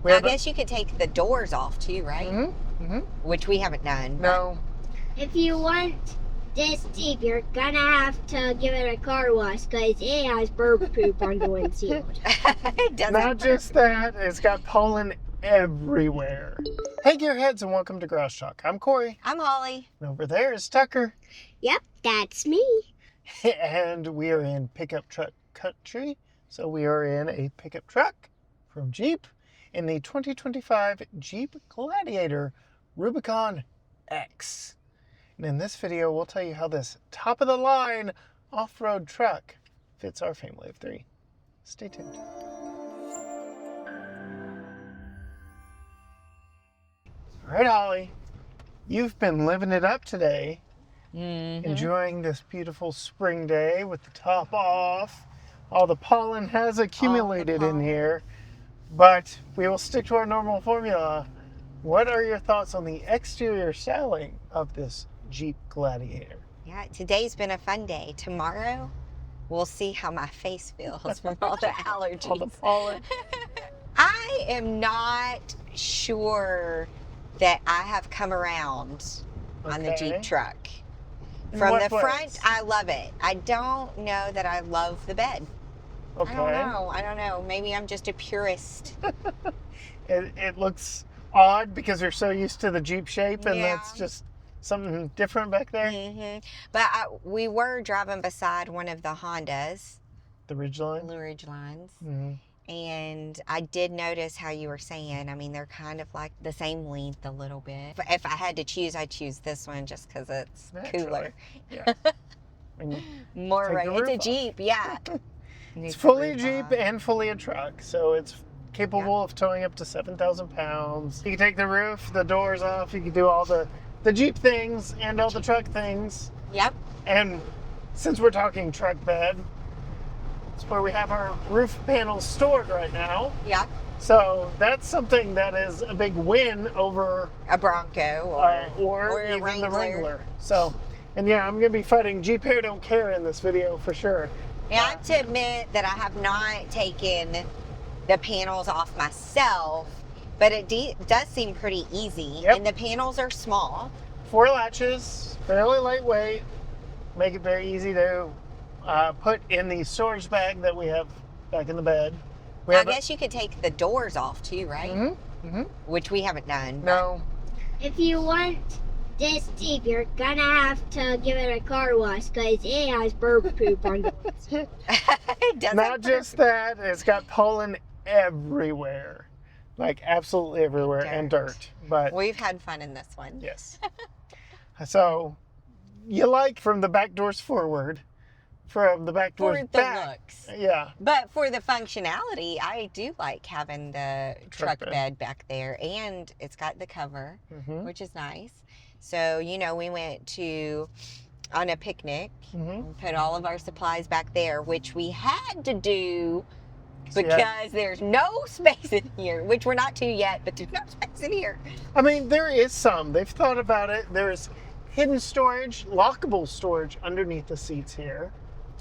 I guess you could take the doors off too, right? Mm-hmm. Mm-hmm. Which we haven't done. No. If you want this Jeep, you're gonna have to give it a car wash because it has bird poop on the windshield. It doesn't. Not just that, it's got pollen everywhere. Hey Gearheads, and welcome to Garage Talk. I'm Corey. I'm Holly. And over there is Tucker. Yep, that's me. And we are in pickup truck country. So we are in a pickup truck from Jeep in the 2025 Jeep Gladiator Rubicon X. And in this video, we'll tell you how this top-of-the-line off-road truck fits our family of three. Stay tuned. All right, Holly, you've been living it up today, enjoying this beautiful spring day with the top off. All the pollen has accumulated in here, but we will stick to our normal formula. What are your thoughts on the exterior styling of this Jeep Gladiator? Yeah, today's been a fun day. Tomorrow, we'll see how my face feels from all the allergies. All the pollen. I am not sure that I have come around on the Jeep truck. From the front, I love it. I don't know that I love the bed. Okay. I don't know. Maybe I'm just a purist. It looks odd because you're so used to the Jeep shape, and that's just something different back there. But we were driving beside one of the Hondas. The Ridgeline? The Ridgelines. And I did notice how you were saying, I mean, they're kind of like the same length a little bit. But if I had to choose, I'd choose this one just because it's cooler. Yeah. More right. It's a Jeep, yeah. It's fully a Jeep and fully a truck, so it's capable of towing up to 7,000 pounds. You can take the roof, the doors off, you can do all the Jeep things and all the truck things. Yep. And since we're talking truck bed, it's where we have our roof panels stored right now. Yeah. So that's something that is a big win over a Bronco or even Wrangler. the Wrangler. So, and yeah, I'm going to be fighting Jeep Hair Don't Care in this video for sure. Yeah, I have to admit that I have not taken the panels off myself, but it does seem pretty easy. Yep. And the panels are small. 4 latches, fairly lightweight, make it very easy to put in the storage bag that we have back in the bed. I guess you could take the doors off too, right? Which we haven't done. No. If you want this Jeep, you're gonna have to give it a car wash because it has bird poop on the windshield. Not just that, it's got pollen everywhere. Like absolutely everywhere, and dirt. But we've had fun in this one. Yes. So you like from the back doors forward, from the back doors back. Looks. Yeah. But for the functionality, I do like having the truck bed back there, and it's got the cover, which is nice. So, you know, we went on a picnic and put all of our supplies back there, which we had to do because there's no space in here, which we're not to yet, but there's no space in here. I mean, there is some. They've thought about it. There's hidden storage, lockable storage underneath the seats here.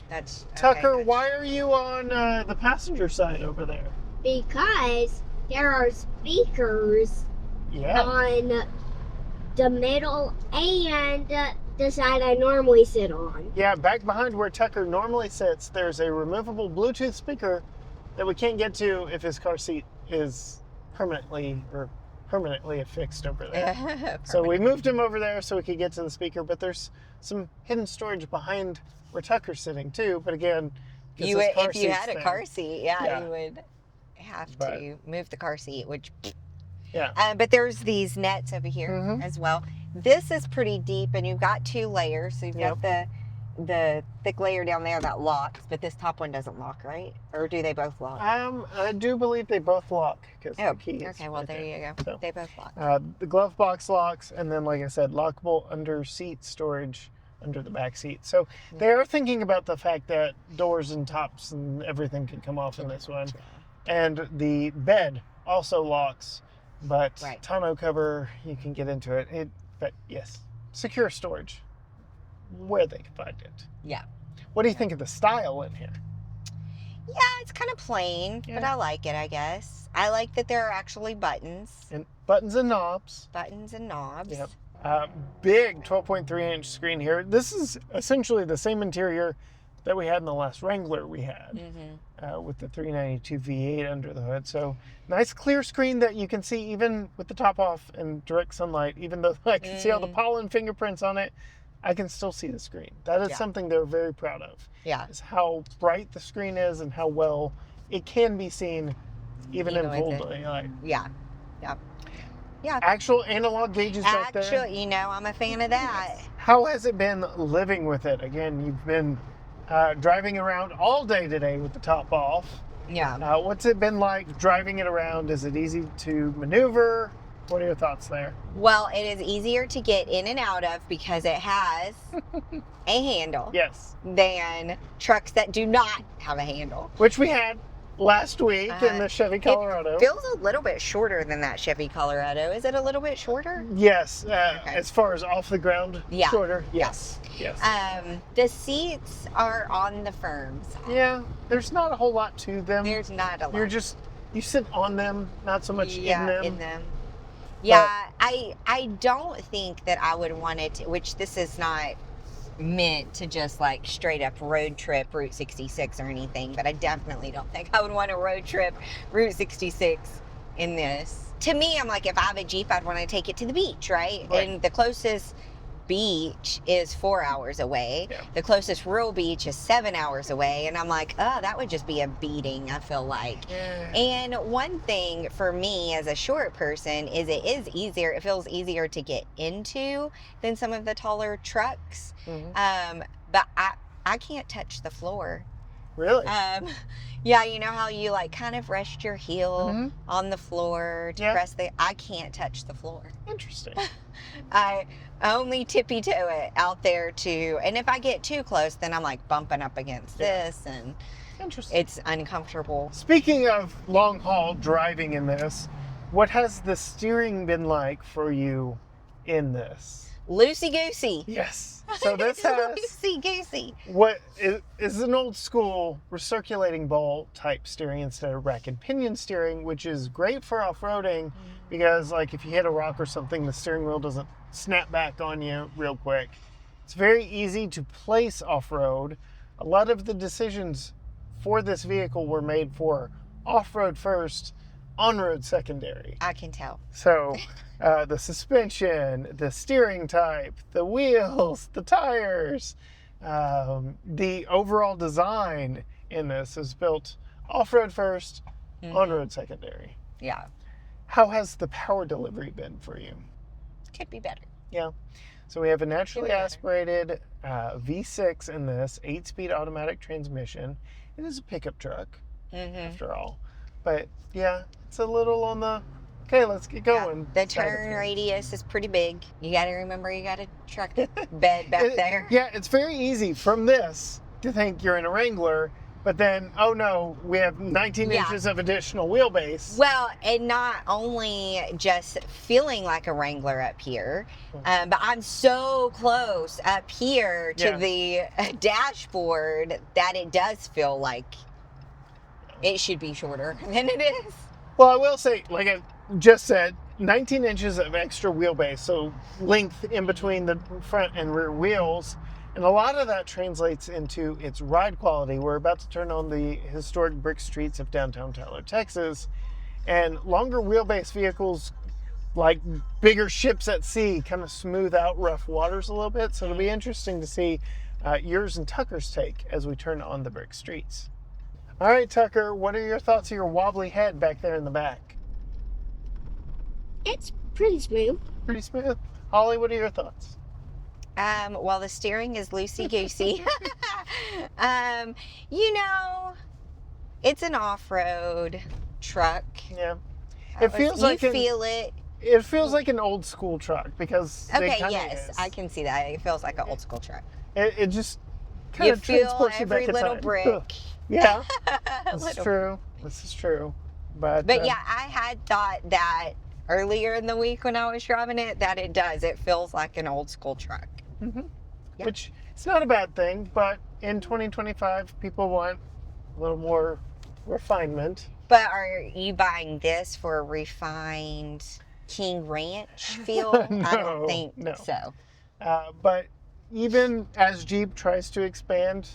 That's Tucker, okay, why are you on the passenger side over there? Because there are speakers on the middle and the side I normally sit on. Yeah, back behind where Tucker normally sits, there's a removable Bluetooth speaker that we can't get to if his car seat is permanently affixed over there. So we moved him over there so we could get to the speaker, but there's some hidden storage behind where Tucker's sitting too. But again, if you had a car seat, you would have to move the car seat, which... Yeah. But there's these nets over here as well. This is pretty deep, and you've got 2 layers. So you've got the thick layer down there that locks, but this top one doesn't lock, right? Or do they both lock? I do believe they both lock because the keys. Okay, well, there you go. So, they both lock. The glove box locks, and then, like I said, lockable under seat storage under the back seat. So they are thinking about the fact that doors and tops and everything can come off in this one. And the bed also locks. But tonneau cover, you can get into it. But yes, secure storage, where they can find it. Yeah. What do you think of the style in here? Yeah, it's kind of plain, but I like it, I guess. I like that there are actually buttons. And buttons and knobs. Buttons and knobs. Yep. Big 12.3-inch screen here. This is essentially the same interior that we had in the last Wrangler we had with the 392 V8 under the hood. So nice clear screen that you can see even with the top off and direct sunlight. Even though I can see all the pollen fingerprints on it, I can still see the screen. That is something they're very proud of. Yeah. Is how bright the screen is and how well it can be seen even in full daylight. Yeah. Yeah. Yeah. Actual analog gauges back there. Actually, I'm a fan of that. How has it been living with it? Again, you've been driving around all day today with the top off. Yeah. What's it been like driving it around? Is it easy to maneuver? What are your thoughts there? Well, it is easier to get in and out of because it has a handle. Yes. Than trucks that do not have a handle. Which we had last week in the Chevy Colorado. It feels a little bit shorter than that Chevy Colorado. Is it a little bit shorter? Yes. As far as off the ground, shorter. Yes. Yes. The seats are on the firm side. Yeah. There's not a whole lot to them. There's not a lot. You sit on them, not so much in them. In them. Yeah, I don't think that I would want it, which this is not meant to just like straight up road trip Route 66 or anything, but I definitely don't think I would want to road trip Route 66 in this. To me, I'm like, if I have a Jeep, I'd want to take it to the beach, right? And the closest beach is 4 hours away. Yeah. The closest real beach is 7 hours away. And I'm like, oh, that would just be a beating, I feel like. Yeah. And one thing for me as a short person is it feels easier to get into than some of the taller trucks. But I can't touch the floor. Really? Yeah, you know how you like kind of rest your heel on the floor to press I can't touch the floor. Interesting. I only tippy toe it out there and if I get too close, then I'm like bumping up against this and it's uncomfortable. Speaking of long haul driving in this, what has the steering been like for you in this? Loosey-goosey. Yes. So this has loosey-goosey. What is an old school recirculating ball type steering instead of rack and pinion steering, which is great for off-roading because like if you hit a rock or something, the steering wheel doesn't snap back on you real quick. It's very easy to place off-road. A lot of the decisions for this vehicle were made for off-road first, on-road secondary. I can tell. So the suspension, the steering type, the wheels, the tires, the overall design in this is built off-road first, on-road secondary. Yeah. How has the power delivery been for you? Could be better. Yeah. So we have a naturally aspirated V6 in this, 8-speed automatic transmission. It is a pickup truck, after all. But yeah, it's a little on the, okay, let's get going. Yeah, the turn radius is pretty big. You got to remember you got a truck bed back there. Yeah, it's very easy from this to think you're in a Wrangler, but then, oh no, we have 19 inches of additional wheelbase. Well, and not only just feeling like a Wrangler up here, but I'm so close up here to the dashboard that it does feel like it should be shorter than it is. Well, I will say, like I just said, 19 inches of extra wheelbase, so length in between the front and rear wheels. And a lot of that translates into its ride quality. We're about to turn on the historic brick streets of downtown Tyler, Texas. And longer wheelbase vehicles, like bigger ships at sea, kind of smooth out rough waters a little bit. So it'll be interesting to see yours and Tucker's take as we turn on the brick streets. All right, Tucker, what are your thoughts of your wobbly head back there in the back? It's pretty smooth. Pretty smooth. Holly, what are your thoughts? Well, the steering is loosey-goosey. It's an off-road truck. Yeah. It feels like feel it. It feels like an old school truck because yes, I can see that. It feels like an old school truck. It just kind of transports you back in time. Every little brick. Yeah, this is true. This is true. But yeah, I had thought that earlier in the week when I was driving it, that it does. It feels like an old school truck. Which it's not a bad thing, but in 2025, people want a little more refinement. But are you buying this for a refined King Ranch feel? I don't think so. But even as Jeep tries to expand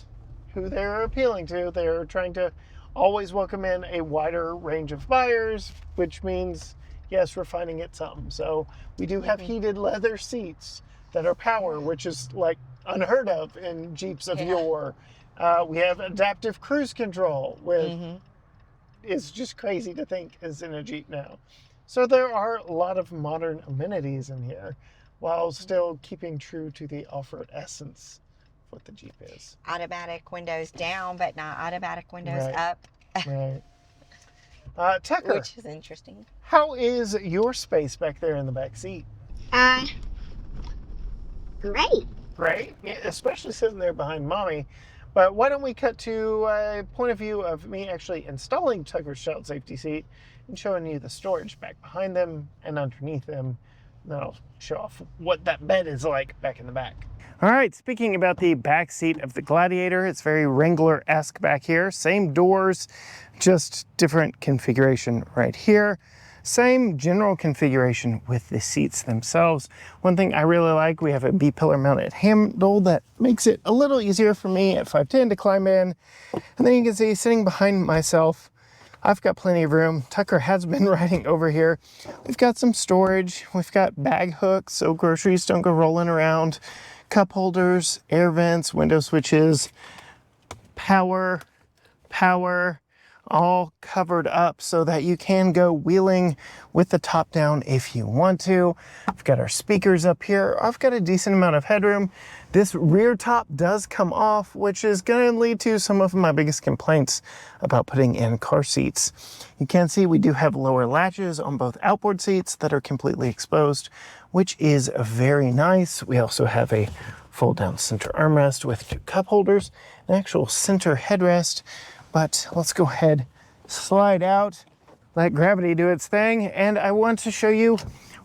who they're appealing to, they're trying to always welcome in a wider range of buyers, which means, yes, refining it some. So we do have heated leather seats that are power, which is like unheard of in Jeeps of yore. We have adaptive cruise control, with it's just crazy to think is in a Jeep now. So there are a lot of modern amenities in here, while still keeping true to the off-road essence of what the Jeep is. Automatic windows down, but not automatic windows up. Right. Tucker. Which is interesting. How is your space back there in the back seat? Great. Great, yeah, especially sitting there behind Mommy. But why don't we cut to a point of view of me actually installing Tucker's child safety seat and showing you the storage back behind them and underneath them. Then I'll show off what that bed is like back in the back. All right, speaking about the back seat of the Gladiator, it's very Wrangler-esque back here. Same doors, just different configuration right here. Same general configuration with the seats themselves. One thing I really like, we have a B-pillar mounted handle that makes it a little easier for me at 5'10" to climb in. And then you can see sitting behind myself, I've got plenty of room. Tucker has been riding over here. We've got some storage. We've got bag hooks so groceries don't go rolling around. Cup holders, air vents, window switches, power, all covered up so that you can go wheeling with the top down if you want to. We've got our speakers up here. I've got a decent amount of headroom. This rear top does come off, which is going to lead to some of my biggest complaints about putting in car seats. You can see we do have lower latches on both outboard seats that are completely exposed, which is very nice. We also have a fold down center armrest with 2 cup holders, an actual center headrest. But let's go ahead, slide out, let gravity do its thing. And I want to show you,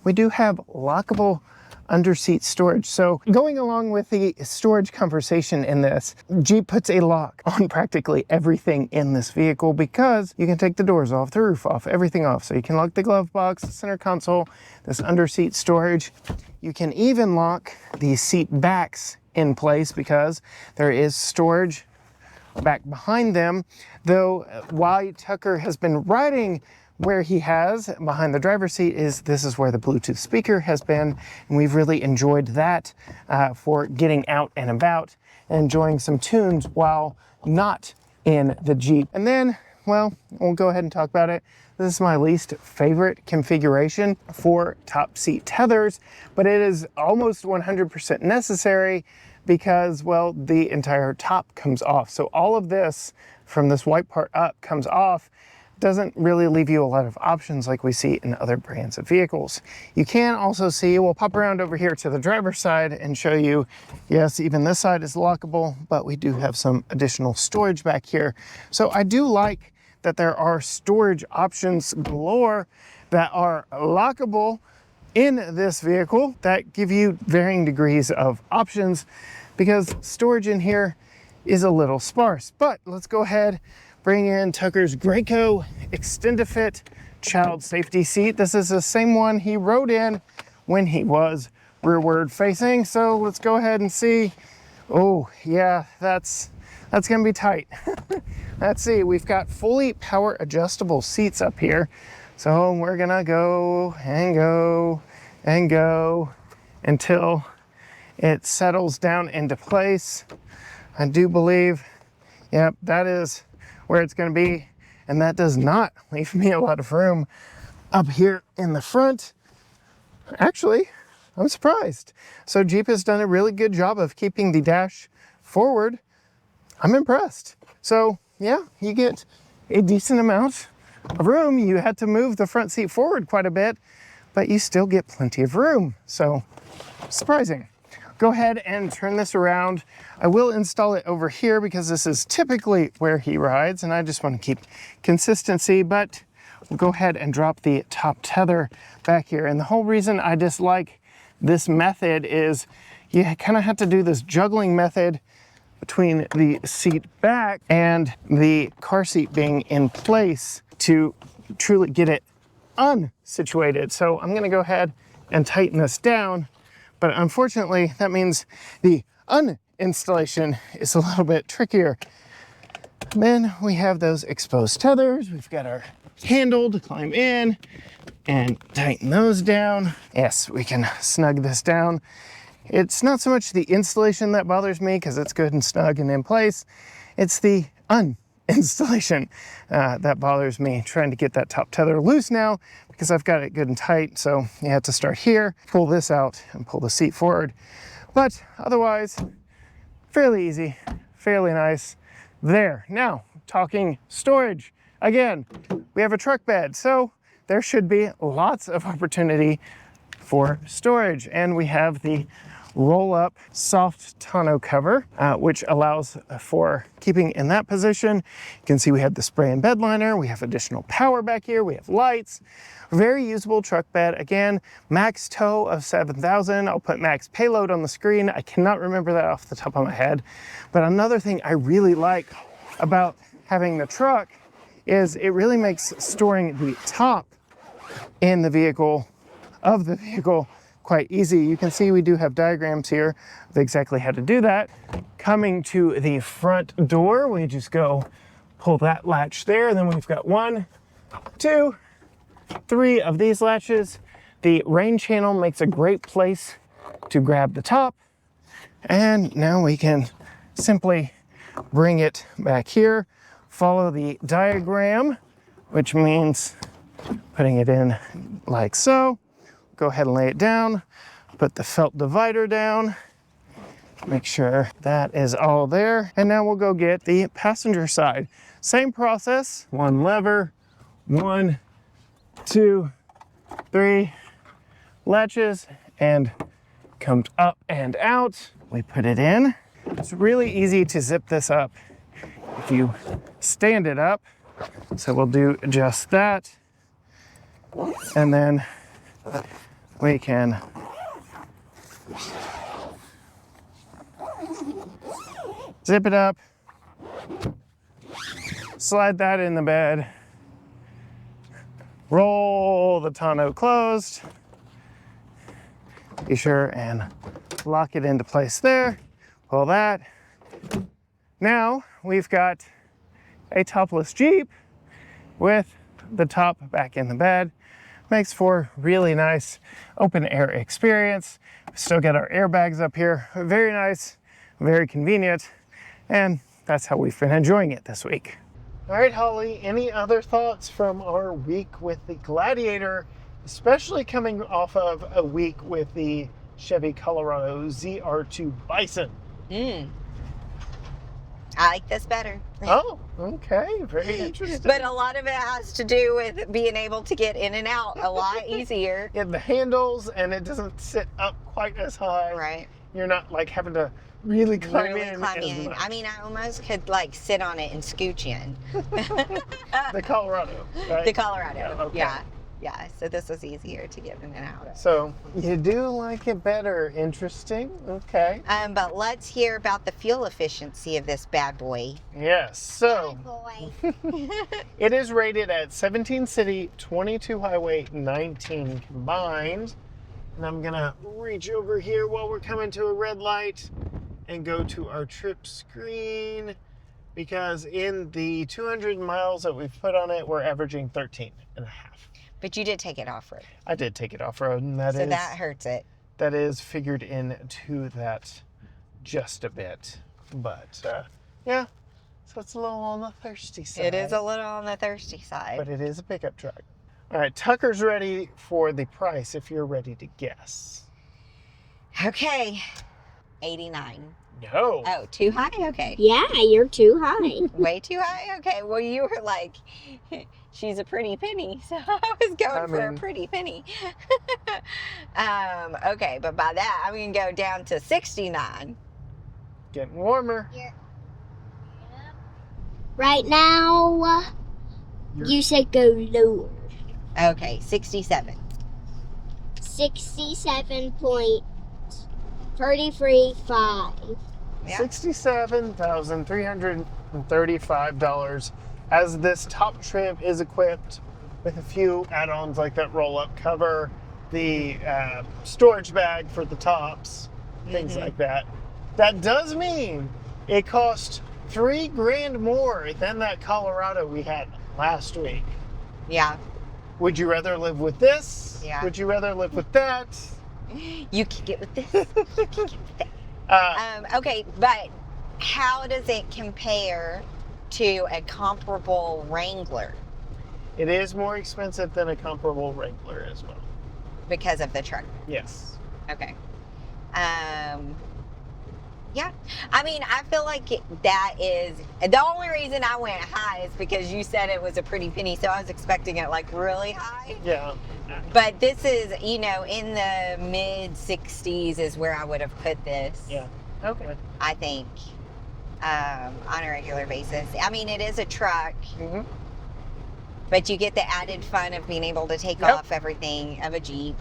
we do have lockable under-seat storage. So going along with the storage conversation in this, Jeep puts a lock on practically everything in this vehicle because you can take the doors off, the roof off, everything off. So you can lock the glove box, the center console, this under-seat storage. You can even lock the seat backs in place because there is storage back behind them, though while Tucker has been riding where he has behind the driver's seat, this is where the Bluetooth speaker has been, and we've really enjoyed that for getting out and about and enjoying some tunes while not in the Jeep. And then, well, we'll go ahead and talk about it. This is my least favorite configuration for top seat tethers, but it is almost 100% necessary because, well, the entire top comes off. So all of this from this white part up comes off. Doesn't really leave you a lot of options like we see in other brands of vehicles. You can also see, we'll pop around over here to the driver's side and show you, yes, even this side is lockable, but we do have some additional storage back here. So I do like that there are storage options galore that are lockable in this vehicle that give you varying degrees of options, because storage in here is a little sparse. But let's go ahead, bring in Tucker's Graco Extend-A-Fit child safety seat. This is the same one he rode in when he was rearward facing. So let's go ahead and see. Oh yeah, that's gonna be tight. Let's see, we've got fully power adjustable seats up here. So we're gonna go and go and go until it settles down into place. I do believe, yep, that is where it's gonna be. And that does not leave me a lot of room up here in the front. Actually, I'm surprised. So Jeep has done a really good job of keeping the dash forward. I'm impressed. So yeah, you get a decent amount of room. You had to move the front seat forward quite a bit, but you still get plenty of room. So surprising. Go ahead and turn this around. I will install it over here because this is typically where he rides and I just want to keep consistency, but we'll go ahead and drop the top tether back here. And the whole reason I dislike this method is you kind of have to do this juggling method between the seat back and the car seat being in place to truly get it unsituated. So I'm gonna go ahead and tighten this down, but unfortunately that means the uninstallation is a little bit trickier. Then we have those exposed tethers. We've got our handle to climb in and tighten those down. Yes, we can snug this down. It's not so much the installation that bothers me because it's good and snug and in place. It's the uninstallation that bothers me, trying to get that top tether loose now because I've got it good and tight. So you have to start here, pull this out and pull the seat forward. But otherwise, fairly easy, fairly nice. There. Now, talking storage. Again, we have a truck bed, so there should be lots of opportunity for storage. And we have the roll-up soft tonneau cover, which allows for keeping in that position. You can see we have the spray and bed liner. We have additional power back here. We have lights. Very usable truck bed. Again, max tow of 7,000. I'll put max payload on the screen. I cannot remember that off the top of my head. But another thing I really like about having the truck is it really makes storing the top in the vehicle, quite easy. You can see we do have diagrams here of exactly how to do that. Coming to the front door, we just go pull that latch there, and then we've got 1, 2, 3 of these latches. The rain channel makes a great place to grab the top, and now we can simply bring it back here, follow the diagram, which means putting it in like so. Go ahead and lay it down, put the felt divider down, make sure that is all there. And now we'll go get the passenger side. Same process, 1 lever, 1, 2, 3 latches, and comes up and out. We put it in. It's really easy to zip this up if you stand it up. So we'll do just that. And then we can zip it up, slide that in the bed, roll the tonneau closed, be sure and lock it into place there, pull that. Now we've got a topless Jeep with the top back in the bed. Makes for really nice open air experience. Still got our airbags up here. Very nice, very convenient, and that's how we've been enjoying it this week. All right, Holly, any other thoughts from our week with the Gladiator, especially coming off of a week with the Chevy Colorado ZR2 Bison? I like this better. Oh, okay. Very interesting. But a lot of it has to do with being able to get in and out a lot easier. Yeah, the handles, and it doesn't sit up quite as high. Right. You're not like having to really climb in. I mean, I almost could like sit on it and scooch in. The Colorado, right? The Colorado. Yeah, okay. Yeah. So this was easier to get in and out. So you do like it better. Interesting. Okay. But let's hear about the fuel efficiency of this bad boy. Yes. So Boy. it is rated at 17 city, 22 highway, 19 combined. And I'm gonna reach over here while we're coming to a red light and go to our trip screen, because in the 200 miles that we've put on it, we're averaging 13 and a half. But you did take it off-road. I did take it off-road, and that hurts it. That is figured into that just a bit. But, yeah, so it's a little on the thirsty side. It is a little on the thirsty side. But it is a pickup truck. All right, Tucker's ready for the price if you're ready to guess. Okay, 89. No. Oh, too high? Okay. Yeah, you're too high. Way too high? Okay, well, you were like, she's a pretty penny, so I was going for a pretty penny. Okay, but by that, I'm going to go down to 69. Getting warmer. Yeah. Right now, you said go lower. Okay, 67. 67.335. Yeah. $67,335 as this top trim is equipped with a few add-ons like that roll-up cover, the storage bag for the tops, things like that. That does mean it cost $3,000 more than that Colorado we had last week. Yeah. Would you rather live with this? Yeah. Would you rather live with that? You can get with this. You can get with that. Okay, but how does it compare to a comparable Wrangler? It is more expensive than a comparable Wrangler as well. Because of the truck. Yes. Okay. Yeah. I mean, I feel like that is the only reason I went high is because you said it was a pretty penny, so I was expecting it like really high. Yeah. But this is, in the mid 60s is where I would have put this. Yeah. Okay. I think on a regular basis. I mean, it is a truck, but you get the added fun of being able to take off everything of a Jeep.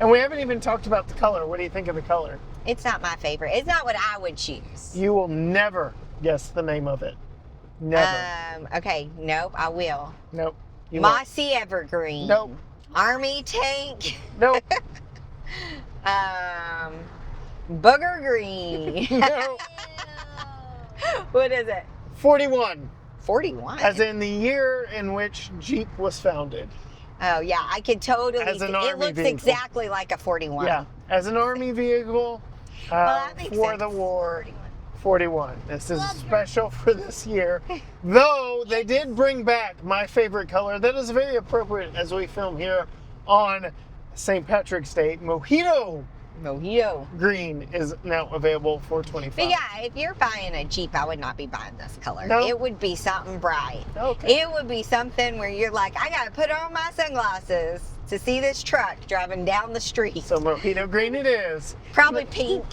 And we haven't even talked about the color. What do you think of the color? It's not my favorite. It's not what I would choose. You will never guess the name of it. Never. Okay. Nope. I will. Nope. Mossy Evergreen. Nope. Army Tank. Nope. Booger Green. No. What is it? 41. 41. As in the year in which Jeep was founded. Oh yeah, I could totally. As an it Army looks vehicle. exactly like a 41. Yeah. As an Army vehicle That makes for sense. the war. 41. This is special for this year. Though they did bring back my favorite color that is very appropriate as we film here on St. Patrick's Day. Mojito green is now available for $25. But yeah, if you're buying a Jeep, I would not be buying this color. No. It would be something bright. Okay. It would be something where you're like, I gotta put on my sunglasses to see this truck driving down the street. So mojito green it is. Probably pink.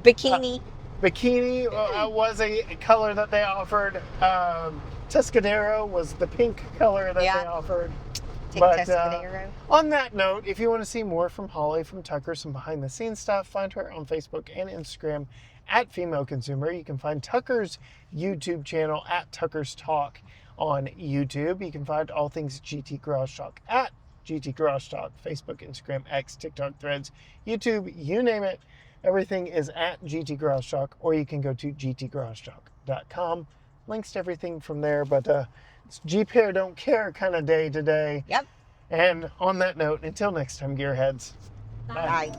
Bikini. Bikini was a color that they offered. Tuscadero was the pink color that they offered. Tuscadero. On that note, if you want to see more from Holly, from Tucker, some behind the scenes stuff, find her on Facebook and Instagram at Female Consumer. You can find Tucker's YouTube channel at Tucker's Talk on YouTube. You can find all things GT Garage Talk at GT Garage Talk, Facebook, Instagram, X, TikTok, Threads, YouTube, you name it. Everything is at GT Garage Talk, or you can go to gtgaragetalk.com. Links to everything from there, but it's Jeep Hair Don't Care kind of day today. Yep. And on that note, until next time, Gearheads. Bye.